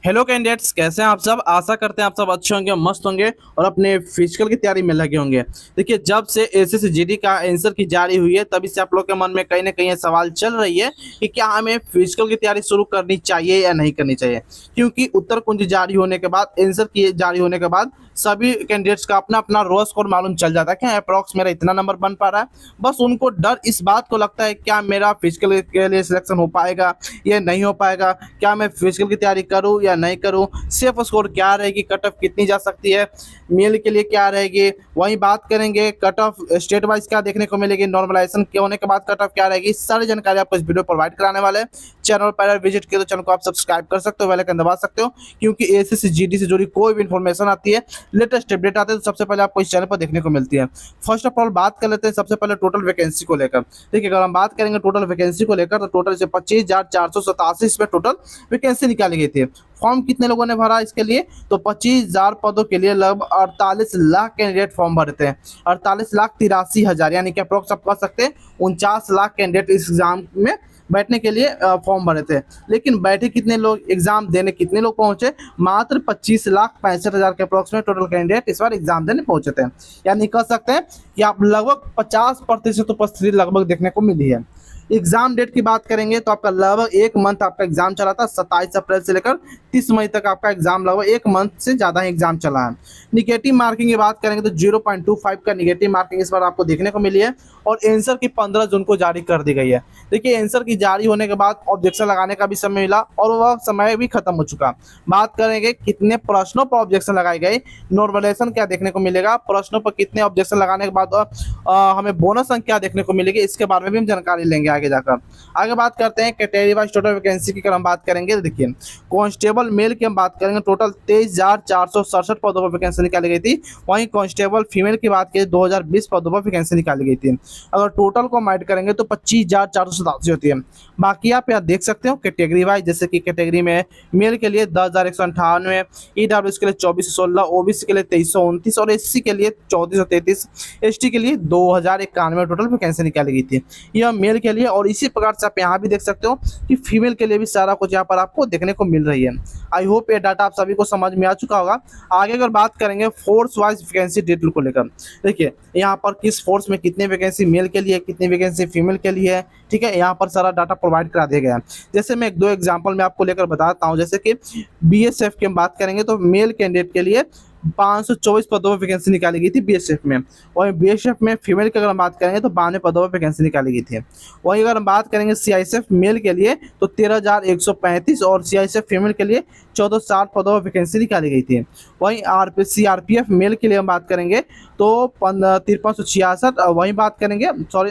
Hello candidates, कैसे हैं आप सब। आशा करते हैं आप सब अच्छे होंगे, मस्त होंगे और अपने फिजिकल की तैयारी में लगे होंगे। देखिए, जब से एसएससी जीडी का आंसर की जारी हुई है तभी से आप लोग के मन में कहीं ना कहीं ये सवाल चल रही है कि क्या हमें फिजिकल की तैयारी शुरू करनी चाहिए या नहीं करनी चाहिए। क्योंकि उत्तर कुंज जारी होने के बाद, आंसर की जारी होने के बाद सभी कैंडिडेट्स का अपना अपना रो स्कोर मालूम चल जाता है कि अप्रॉक्स मेरा इतना नंबर बन पा रहा है। बस उनको डर इस बात को लगता है क्या मेरा फिजिकल के लिए सिलेक्शन हो पाएगा या नहीं हो पाएगा, क्या मैं फिजिकल की तैयारी करूं या नहीं करूं, सेफ स्कोर क्या रहेगी, कट ऑफ कितनी जा सकती है, मेल के लिए क्या रहेगी। वहीं बात करेंगे कट ऑफ स्टेट वाइज क्या देखने को मिलेगी, नॉर्मलाइजेशन के होने के बाद कट ऑफ क्या रहेगी, सारी जानकारी आपको इस वीडियो प्रोवाइड कराने वाले हैं। चैनल पर विजिट किया तो चैनल को आप सब्सक्राइब कर सकते हो, बेल आइकन दबा सकते हो, क्योंकि एसएससी जीडी से जुड़ी कोई भी इन्फॉर्मेशन आती है, लेटेस्ट अपडेट आते हैं तो सबसे पहले आपको इस चैनल पर देखने को मिलती है। फर्स्ट ऑफ ऑल बात कर लेते हैं सबसे पहले टोटल वैकेंसी को लेकर। देखिए, अगर हम बात करेंगे टोटल वैकेंसी को लेकर तो टोटल से 25,487 इसमें टोटल वैकेंसी निकाली गई थी। फॉर्म कितने लोगों ने भरा इसके लिए, तो 25,000 पदों के लिए लगभग 48 लाख कैंडिडेट फॉर्म भरे थे। 48,83,000 यानी कि अप्रोक्स आप कह सकते हैं 49 लाख कैंडिडेट इस एग्जाम में बैठने के लिए फॉर्म भरे थे। लेकिन बैठे कितने लोग, एग्जाम देने कितने लोग पहुंचे, मात्र 25,65,000 के अप्रोक्स में टोटल कैंडिडेट इस बार एग्जाम देने पहुंचे थे। यानी कह सकते हैं कि आप लगभग 50% उपस्थिति लगभग देखने को मिली है। एग्जाम डेट की बात करेंगे तो आपका लगभग एक मंथ आपका एग्जाम चला था। 27 अप्रैल से लेकर 30 मई तक आपका एग्जाम लगभग एक मंथ से ज़्यादा ही एग्जाम चला है। निगेटिव मार्किंग की बात करेंगे तो 0.25 का निगेटिव मार्किंग इस बार आपको देखने को मिली है और आंसर की 15 जून को जारी कर दी गई है। देखिए, आंसर की जारी होने के बाद ऑब्जेक्शन लगाने का भी समय मिला और वह समय भी खत्म हो चुका। बात करेंगे कितने प्रश्नों पर ऑब्जेक्शन लगाए गए, नॉर्मलाइजेशन क्या देखने को मिलेगा, प्रश्नों पर कितने ऑब्जेक्शन लगाने के बाद हमें बोनस अंक क्या देखने को मिलेगी, इसके बारे में भी हम जानकारी लेंगे आगे जाकर। आगे बात करते हैं कैटेगरी वाइज टोटल वैकेंसी की अगर हम बात करेंगे तो देखिए, कांस्टेबल मेल की हम बात करेंगे टोटल 23,467 पदों पर वैकेंसी निकाली गई थी। वहीं कांस्टेबल फीमेल की बात करें 2020 पदों पर वैकेंसी निकाली गई थी। अगर टोटल को ऐड करेंगे तो 25,487 होती है। बाकी आप यहाँ देख सकते हो कैटेगरी वाइज, जैसे कि कैटेगरी में मेल के लिए 10,198, ईडब्ल्यूएस के लिए 2,416, ओबीसी के लिए 2,329 और एससी के लिए 3,433, एसटी के लिए 2,091 टोटल वैकेंसी निकाली गई थी। यह मेल के लिए, और इसी प्रकार से आप यहाँ भी देख सकते हो कि फीमेल के लिए भी सारा कुछ यहाँ पर आपको देखने को मिल रही है। आई होप ये डाटा आप सभी को समझ में आ चुका होगा। आगे अगर बात करेंगे फोर्स वाइज वैकेंसी डिटेल को लेकर, देखिए यहाँ पर किस फोर्स में कितने वैकेंसी मेल के लिए, कितनी वैकेंसी फीमेल के लिए है, ठीक है, यहाँ पर सारा डाटा प्रोवाइड करा दिया गया है। जैसे मैं एक दो एग्जांपल में आपको लेकर बताता हूँ। जैसे कि बीएसएफ की हम बात करेंगे तो मेल कैंडिडेट के लिए 524 पदों पर वैकेंसी निकाली गई थी बीएसएफ में। वहीं बीएसएफ में फीमेल की अगर हम बात करेंगे तो 92 पदों पर वैकेंसी निकाली गई थी। वहीं अगर हम बात करेंगे सीआईएसएफ मेल के लिए तो 13,135 और सीआईएसएफ फीमेल के लिए 1460 पदों पर वैकेंसी निकाली गई थी। वहीं सीआरपीएफ मेल के लिए हम बात करेंगे तो 5366, वहीं बात करेंगे, सॉरी,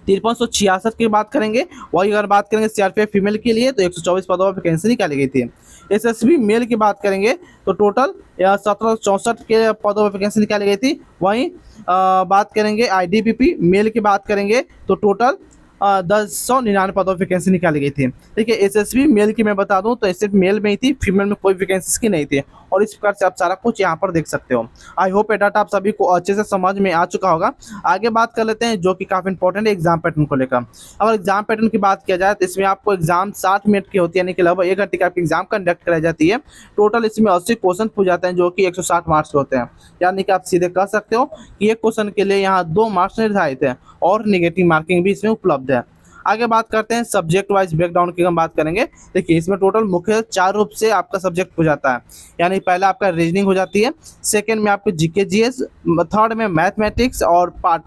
5366 की बात करेंगे। वही अगर बात करेंगे सीआरपीएफ फीमेल के लिए तो 124 पदों पर वैकेंसी निकाली गई थी। एसएसबी मेल की बात करेंगे तो टोटल 1764 के पदों पर वैकेंसी निकाली गई थी। वहीं बात करेंगे आईडीपीपी मेल की बात करेंगे तो टोटल 1099 पदों पर वैकेंसी निकाली गई थी। देखिए, एसएसबी मेल की मैं बता दूं तो सिर्फ मेल में ही थी, फीमेल में कोई वैकेंसी की नहीं थी। और इस प्रकार से आप सारा कुछ यहाँ पर देख सकते हो। आई होप ये डाटा आप सभी को अच्छे से समझ में आ चुका होगा। आगे बात कर लेते हैं जो कि काफ़ी इंपॉर्टेंट है एग्जाम पैटर्न को लेकर। अगर एग्जाम पैटर्न की बात किया जाए तो इसमें आपको एग्जाम 60 मिनट की होती है, यानी कि लगभग 1 घंटे की आपकी एग्जाम कंडक्ट कराई जाती है। टोटल इसमें 80 क्वेश्चन पूछ जाते हैं जो कि 160 मार्क्स के होते हैं। यानी कि आप सीधे कह सकते हो कि एक क्वेश्चन के लिए यहाँ 2 मार्क्स निर्धारित है और निगेटिव मार्किंग भी इसमें उपलब्ध है। आगे बात करते हैं सब्जेक्ट वाइज ब्रेकडाउन की हम बात करेंगे। देखिए, इसमें टोटल मुख्य 4 रूप से आपका सब्जेक्ट हो जाता है। यानी पहला आपका रीजनिंग हो जाती है, सेकंड में आपके जीके जीएस, थर्ड में मैथमेटिक्स और पार्ट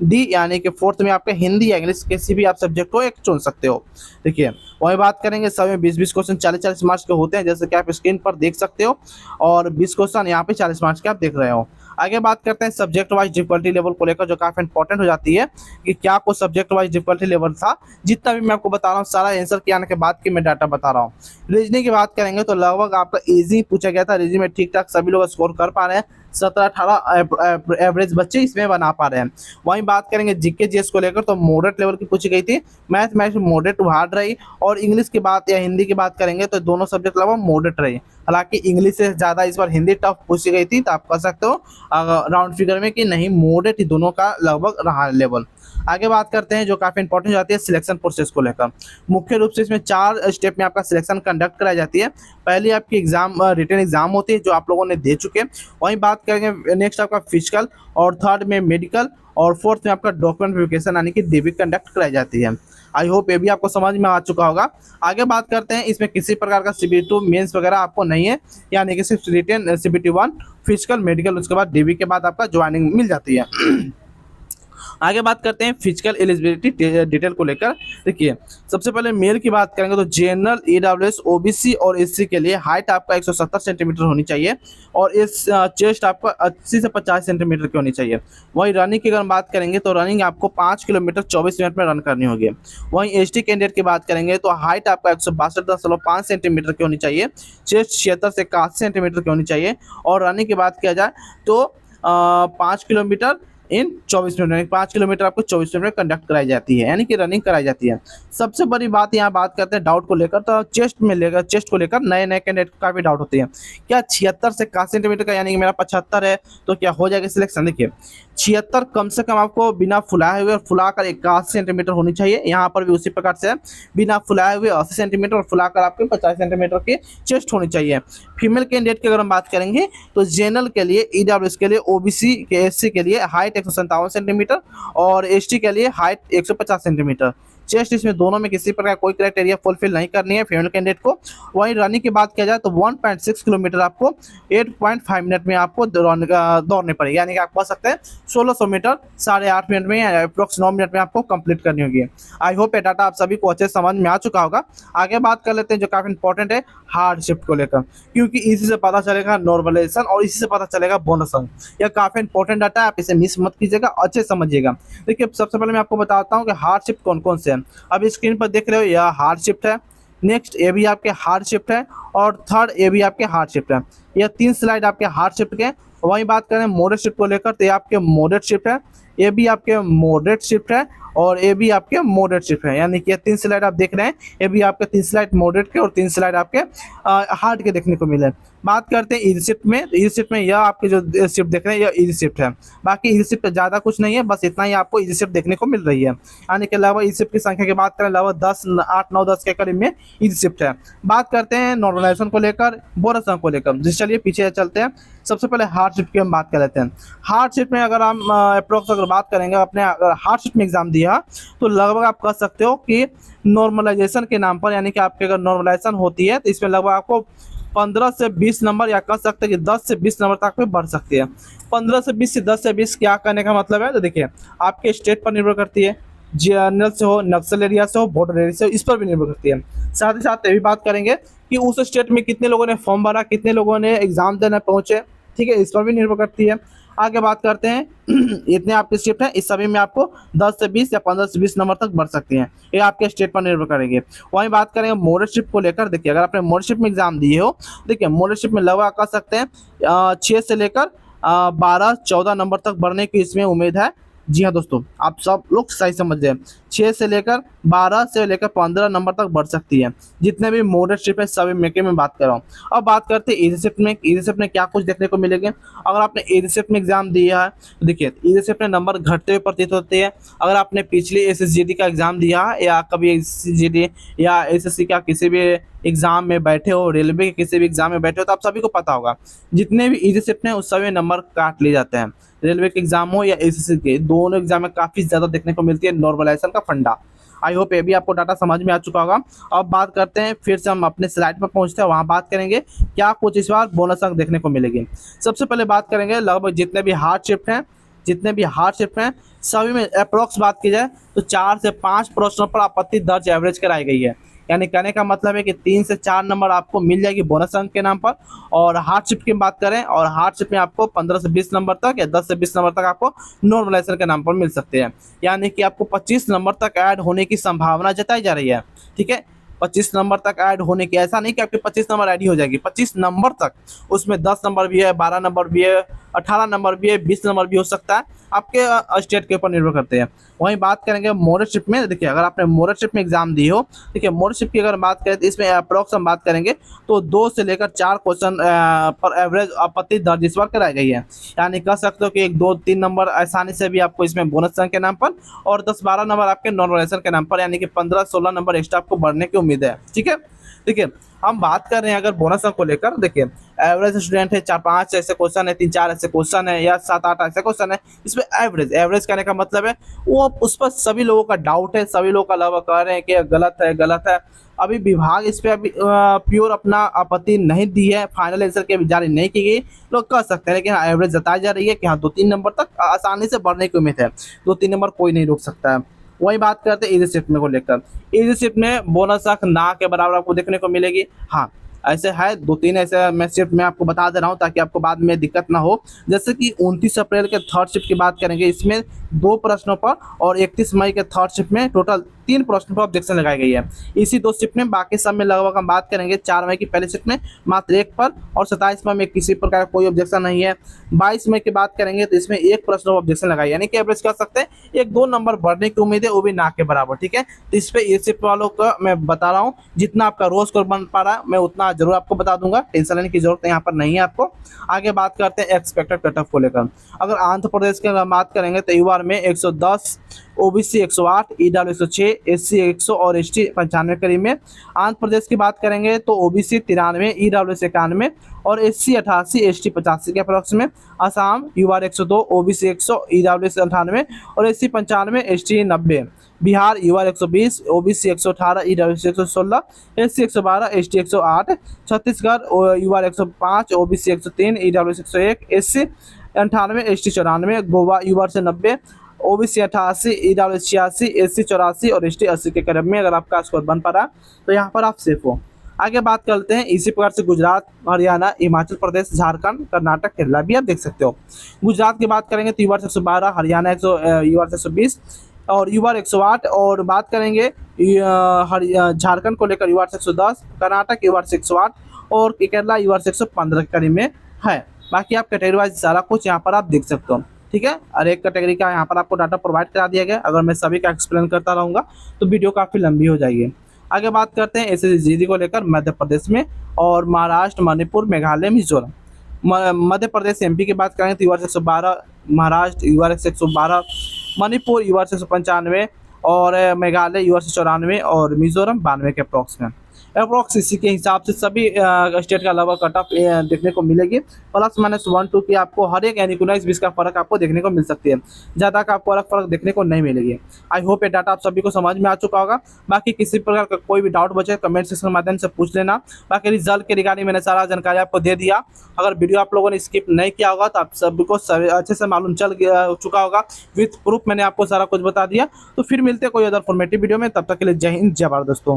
डी यानी कि फोर्थ में आपका हिंदी या इंग्लिश, किसी भी आप सब्जेक्ट को एक चुन सकते हो। देखिए, वही बात करेंगे सब में 20-20 क्वेश्चन 40-40 मार्क्स के होते हैं, जैसे कि आप स्क्रीन पर देख सकते हो, और 20 क्वेश्चन यहाँ पे 40 मार्क्स के आप देख रहे हो। आगे बात करते हैं सब्जेक्ट वाइज डिफिकल्टी लेवल को लेकर, जो काफ़ी इंपॉर्टेंट हो जाती है कि क्या कुछ सब्जेक्ट वाइज डिफिकल्टी लेवल था। जितना भी मैं आपको बता रहा हूँ सारा आंसर के आने के बाद की मैं डाटा बता रहा हूँ। रीजनिंग की बात करेंगे तो लगभग आपका इजी पूछा गया था। रीजनिंग में ठीक ठाक सभी लोग स्कोर कर पा रहे हैं, 17-18 एवरेज बच्चे इसमें बना पा रहे हैं। वहीं बात करेंगे जीके जीएस को लेकर तो मॉडरेट लेवल की पूछी गई थी, मैथ मॉडरेट हार्ड रही, और इंग्लिश की बात या हिंदी की बात करेंगे तो दोनों सब्जेक्ट लगभग मॉडरेट रही। हालांकि इंग्लिश से ज़्यादा इस बार हिंदी टफ पूछी गई थी, तो आप कह सकते हो राउंड फिगर में कि नहीं, मॉडरेट ही दोनों का लगभग रहा लेवल। आगे बात करते हैं जो काफ़ी इंपॉर्टेंट हो जाती है सिलेक्शन प्रोसेस को लेकर। मुख्य रूप से इसमें 4 स्टेप में आपका सिलेक्शन कंडक्ट कराई जाती है। पहली आपकी रिटन एग्जाम होती है जो आप लोगों ने दे चुके हैं। वहीं बात करेंगे नेक्स्ट आपका फिजिकल, और थर्ड में मेडिकल, और फोर्थ में आपका डॉक्यूमेंट वेरिफिकेशन यानी कि डीवी कंडक्ट कराई जाती है। आई होप ये भी आपको समझ में आ चुका होगा। आगे बात करते हैं, इसमें किसी प्रकार का CBT2 मेंस वगैरह आपको नहीं है, यानी कि सिर्फ रिटन CBT1, फिजिकल, मेडिकल, उसके बाद डीवी के बाद आपका ज्वाइनिंग मिल जाती है। आगे बात करते हैं फिजिकल एलिजिबिलिटी डिटेल को लेकर। देखिए, सबसे पहले मेल की बात करेंगे तो जनरल, EWS, OBC और SC के लिए हाइट आपका 170 सेंटीमीटर होनी चाहिए, और इस चेस्ट आपका 80 से 50 सेंटीमीटर की होनी चाहिए। वहीं रनिंग की अगर बात करेंगे तो रनिंग आपको 5 किलोमीटर 24 मिनट में रन करनी होगी। वहीं ST कैंडिडेट की बात करेंगे तो हाइट आपका 162.5 सेंटीमीटर की होनी चाहिए, चेस्ट 76 से 81 सेंटीमीटर की होनी चाहिए, और रनिंग की बात किया जाए तो 5 किलोमीटर इन 24 मिनट में, 5 किलोमीटर आपको 24 मिनट में कंडक्ट कराई जाती है, यानी कि रनिंग कराई जाती है। सबसे बड़ी बात यहाँ बात करते हैं डाउट को लेकर, तो चेस्ट को लेकर नए नए कैंडिडेट को काफ़ी डाउट होती है। क्या 76 से 61 सेंटीमीटर का, यानी कि मेरा 75 है, तो क्या हो जाएगा सिलेक्शन? देखिए, 76 कम से कम आपको बिना फुलाए हुए और फुलाकर 81 सेंटीमीटर होनी चाहिए। यहाँ पर भी उसी प्रकार से बिना फुलाए हुए 80 सेंटीमीटर और फुलाकर आपके 50 सेंटीमीटर की चेस्ट होनी चाहिए। फीमेल कैंडिडेट की अगर हम बात करेंगे तो जनरल के लिए, EWS के लिए, OBC के, SC के लिए हाइट 157 सेंटीमीटर, और ST के लिए हाइट 150 सेंटीमीटर। चेस्ट इसमें दोनों में किसी प्रकार कोई क्राइटेरिया फुलफिल नहीं करनी है फीमेल कैंडिडेट को। वहीं रनिंग की बात किया जाए तो 1.6 किलोमीटर आपको 8.5 मिनट में आपको दौड़ने पड़ेगी, यानी कि आप कह सकते हैं 1600 मीटर 8.5 मिनट में, या अप्रोक्स 9 मिनट में आपको कंप्लीट करनी होगी। आई होप ये डाटा आप सभी को अच्छे से समझ में आ चुका होगा। आगे बात कर लेते हैं जो काफ़ी इंपॉर्टेंट है हार्ड शिफ्ट को लेकर, क्योंकि इसी से पता चलेगा नॉर्मलाइजेशन और इसी से पता चलेगा बोनस अंक। यह काफ़ी इंपॉर्टेंट डाटा है, आप इसे मिस मत कीजिएगा, अच्छे समझिएगा। देखिए, सबसे पहले मैं आपको बताता हूँ कि हार्ड शिफ्ट कौन कौन से हैं। अब स्क्रीन पर देख रहे हो, यह हार्ड शिफ्ट है, नेक्स्ट ये भी आपके हार्ड शिफ्ट है, और थर्ड ये भी आपके हार्ड शिफ्ट है। यह 3 स्लाइड आपके हार्ड शिफ्ट के। वहीं बात करें मॉडरेट शिफ्ट को लेकर तो ये आपके मॉडरेट शिफ्ट है, ये भी आपके मॉडरेट शिफ्ट है, और ये भी आपके मॉडरेट शिफ्ट है। यानी कि 3 स्लाइड आप देख रहे हैं, ये भी आपके 3 स्लाइड मॉडरेट के और 3 स्लाइड आपके हार्ड के देखने को मिले। बात करते हैं इजी शिफ्ट में, तो इजी शिफ्ट में यह आपके जो शिफ्ट देख रहे हैं यह इजी शिफ्ट है। बाकी इजी शिफ्ट ज़्यादा कुछ नहीं है, बस इतना ही आपको इजी शिफ्ट देखने को मिल रही है। यानी कि लगभग इजी शिफ्ट की संख्या की बात करें लगभग 10, 8, 9, 10 के करीब में इजी शिफ्ट है। बात करते हैं नॉर्मलाइजेशन को लेकर, बोनस अंक को लेकर। जिस चलिए पीछे चलते हैं, सबसे पहले हार्ड शिफ्ट की हम बात कर लेते हैं। हार्ड शिफ्ट में अगर हम अप्रोक्स अगर बात करेंगे, अपने अगर हार्ड शिफ्ट में एग्जाम दिया तो लगभग आप कह सकते हो कि नॉर्मलाइजेशन के नाम पर, यानी कि आपके अगर नॉर्मलाइजेशन होती है तो इसमें लगभग आपको 15 से 20 नंबर, या कह सकते हैं कि 10 से 20 नंबर तक में बढ़ सकती है। 15 से 20 से 10 से 20 क्या करने का मतलब है, तो देखिए आपके स्टेट पर निर्भर करती है, जनरल से हो, नक्सल एरिया से हो, बॉर्डर एरिया से हो, इस पर भी निर्भर करती है। साथ ही साथ ये भी बात करेंगे कि उस स्टेट में कितने लोगों ने फॉर्म भरा, कितने लोगों ने एग्जाम देने पहुंचे, ठीक है, इस पर भी निर्भर करती है। आगे बात करते हैं इतने आपके शिफ्ट हैं, इस सभी में आपको 10 से 20 या 15 से 20 नंबर तक बढ़ सकती हैं, ये आपके स्टेट पर निर्भर करेंगे। वहीं बात करेंगे मॉडरेट शिफ्ट को लेकर। देखिए, अगर आपने मॉडरेट शिफ्ट में एग्जाम दिए हो, देखिए मॉडरेट शिफ्ट में लगभग कर सकते हैं 6 से लेकर 12-14 नंबर तक बढ़ने की इसमें उम्मीद है। जी हाँ दोस्तों, आप सब लोग सही समझ रहे हैं, 6 से लेकर 12 से लेकर 15 नंबर तक बढ़ सकती है, जितने भी मॉडरेट शिफ्ट है सभी में के मैं बात कर रहा हूँ। अब बात करते हैं इजी शिफ्ट में। इजी शिफ्ट में क्या कुछ देखने को मिलेंगे, अगर आपने इजी शिफ्ट में एग्जाम दिया है तो देखिए इजी शिफ्ट में नंबर घटते हुए प्रतीत होते हैं। अगर आपने पिछली SSGD का एग्जाम दिया है, या कभी SSGD या SSC का किसी भी एग्जाम में बैठे हो, रेलवे के किसी भी एग्जाम में बैठे हो, तो आप सभी को पता होगा जितने भी इजी शिफ्ट हैं उस सभी नंबर काट लिए जाते हैं। रेलवे के एग्जाम हो या SSC के, दोनों एग्जाम में काफ़ी ज़्यादा देखने को मिलती है नॉर्मलाइजेशन का फंडा। आई होप ये भी आपको डाटा समझ में आ चुका होगा। अब बात करते हैं, फिर से हम अपने स्लाइड पर पहुंचते हैं, वहाँ बात करेंगे क्या कुछ इस बार बोनस अंक देखने को मिलेगी। सबसे पहले बात करेंगे लगभग जितने भी हार्ड शिफ्ट हैं सभी में अप्रोक्स बात की जाए तो 4 से 5 प्रश्नों पर आपत्ति दर्ज एवरेज कराई गई है। यानी कहने का मतलब है कि 3 से 4 नंबर आपको मिल जाएगी बोनस अंक के नाम पर। और हार्ड शिफ्ट की बात करें, और हार्ड शिफ्ट में आपको 15 से 20 नंबर तक या 10 से 20 नंबर तक आपको नॉर्मलाइजेशन के नाम पर मिल सकते हैं। यानी कि आपको 25 नंबर तक ऐड होने की संभावना जताई जा रही है, ठीक है। 25 नंबर तक ऐड होने की, ऐसा नहीं कि आपके 25 नंबर ऐड ही हो जाएगी, 25 नंबर तक, उसमें 10 नंबर भी है, 12 नंबर भी है, 18 नंबर भी है, 20 नंबर भी हो सकता है, आपके स्टेट के ऊपर निर्भर करते हैं। वहीं बात करेंगे मोरशिप में, देखिए अगर आपने मोरशिप में एग्जाम दी हो, देखिए मोरशिप की अगर बात करें तो इसमें अप्रोक्स हम बात करेंगे तो 2 से लेकर 4 क्वेश्चन पर एवरेज आपत्ति दर्ज इस बार कराई गई है, यानी कह सकते हो कि 1 2 3 नंबर आसानी से भी आपको इसमें बोनस अंक के नाम पर और 10 12 नंबर आपके नॉर्मलाइजेशन के नाम पर, यानी कि 15 16 नंबर एक्स्ट्रा आपको बढ़ने की उम्मीद है। ठीक है, देखिए हम बात कर रहे हैं अगर बोनस अंक को लेकर, देखिए एवरेज स्टूडेंट है, 4 5 ऐसे क्वेश्चन है, 3 4 ऐसे क्वेश्चन है, या 7 8 ऐसे क्वेश्चन है, इसमें एवरेज एवरेज कहने का मतलब है वो उस पर सभी लोगों का डाउट है, सभी लोग का लगभग कह रहे हैं कि गलत है गलत है। अभी विभाग इस पे अभी प्योर अपना आपत्ति नहीं दी है, फाइनल आंसर की अभी जारी नहीं की गई, लोग कह सकते हैं, लेकिन एवरेज जताई जा रही है कि हाँ 2 3 नंबर तक आसानी से बढ़ने की उम्मीद है, 2 3 नंबर कोई नहीं रोक सकता है। वही बात करते हैं इजी शिफ्ट में को लेकर, इजी शिफ्ट में बोनस अंक ना के बराबर आपको देखने को मिलेगी। हाँ ऐसे है 2 3 ऐसे मैं शिफ्ट में आपको बता दे रहा हूँ ताकि आपको बाद में दिक्कत ना हो। जैसे कि 29 अप्रैल के थर्ड शिफ्ट की बात करेंगे, इसमें 2 प्रश्नों पर, और 31 मई के थर्ड शिफ्ट में टोटल 3 प्रश्नों पर ऑब्जेक्शन लगाई गई है। इसी 2 शिफ्ट में बाकी सब में लगभग हम बात करेंगे 4 मई की पहले शिफ्ट में मात्र 1 पर, और 27 मई में किसी प्रकार का कोई ऑब्जेक्शन नहीं है। 22 मई की बात करेंगे तो इसमें 1 प्रश्न पर ऑब्जेक्शन लगाई, यानी कि एवरेज कर सकते हैं 1 2 नंबर बढ़ने की उम्मीद है, वो भी ना के बराबर। ठीक है, तो इस पे ये शिफ्ट वालों का मैं बता रहा हूँ, जितना आपका रोज स्कोर बन पा रहा है मैं उतना जरूर आपको बता दूंगा, टेंशन लेने की जरूरत यहाँ पर नहीं है आपको। आगे बात करते हैं एक्सपेक्टेड कट ऑफ को लेकर, अगर आंध्र प्रदेश की बात करेंगे तो यूआर में 110, ओबीसी 108, ईडब्ल्यू 106, एससी 100 और एसटी 95 करीब में। आंध्र प्रदेश की बात करेंगे तो ओबीसी 93, ईडब्ल्यू 91 और एससी 88, एसटी 85 के अप्रोक्स में। असम यूआर 102, ओबीसी 100, ईडब्ल्यू 98 और SC 95, ST 90। Bihar UR 120, OBC 118, EW 116, SC 112, ST 108। Chhattisgarh UR 105, OBC 103, EW 101, SC 98, ST 94। Goa UR से 90, ओबीसी 88, ईडब्ल्यू 86, एससी 84 और एसटी 80 के करीब में अगर आपका स्कोर बन पा रहा तो यहाँ पर आप सेफ हो। आगे बात करते हैं इसी प्रकार से गुजरात, हरियाणा, हिमाचल प्रदेश, झारखंड, कर्नाटक, केरला भी आप देख सकते हो। गुजरात की बात करेंगे तो यूआर 112, हरियाणा यूआर 120 और यूआर 108, और बात करेंगे झारखंड को लेकर यूआर 110, कर्नाटक यूआर 108 और केरला यूआर 115 के करीब में है। बाकी आप कैटेगरी वाइज सारा कुछ यहाँ पर आप देख सकते हो। ठीक है, और एक कैटेगरी का यहाँ पर आपको डाटा प्रोवाइड करा दिया गया, अगर मैं सभी का एक्सप्लेन करता रहूँगा तो वीडियो काफ़ी लंबी हो जाएगी। आगे बात करते हैं एसएसजी को लेकर मध्य प्रदेश में, और महाराष्ट्र, मणिपुर, मेघालय, मिजोरम। मध्य प्रदेश एमपी की बात करें तो यूआर 112, महाराष्ट्र यूआर 112, मणिपुर यूआर 195 और मेघालय यूआर 94 और मिजोरम 92 के अप्रॉक्स में। अप्रॉक्स इसी के हिसाब से सभी स्टेट का लगभग कट ऑफ देखने को मिलेगी। प्लस माइनस 1 2 की आपको हर एक यानी 19-20 का फर्क आपको देखने को मिल सकती है, ज़्यादा का आपको फर्क देखने को नहीं मिलेगी। आई होप ये डाटा आप सभी को समझ में आ चुका होगा। बाकी किसी प्रकार का कोई भी डाउट बचे कमेंट सेक्शन के माध्यम से पूछ लेना। बाकी रिजल्ट के रिगार्डिंग मैंने सारा जानकारी आपको दे दिया। अगर वीडियो आप लोगों ने स्किप नहीं किया होगा तो आप सभी को अच्छे से मालूम चल चुका होगा, विथ प्रूफ मैंने आपको सारा कुछ बता दिया। तो फिर मिलते हैं कोई अदर फॉर्मेटिव वीडियो में, तब तक के लिए जय हिंद जय भारत दोस्तों।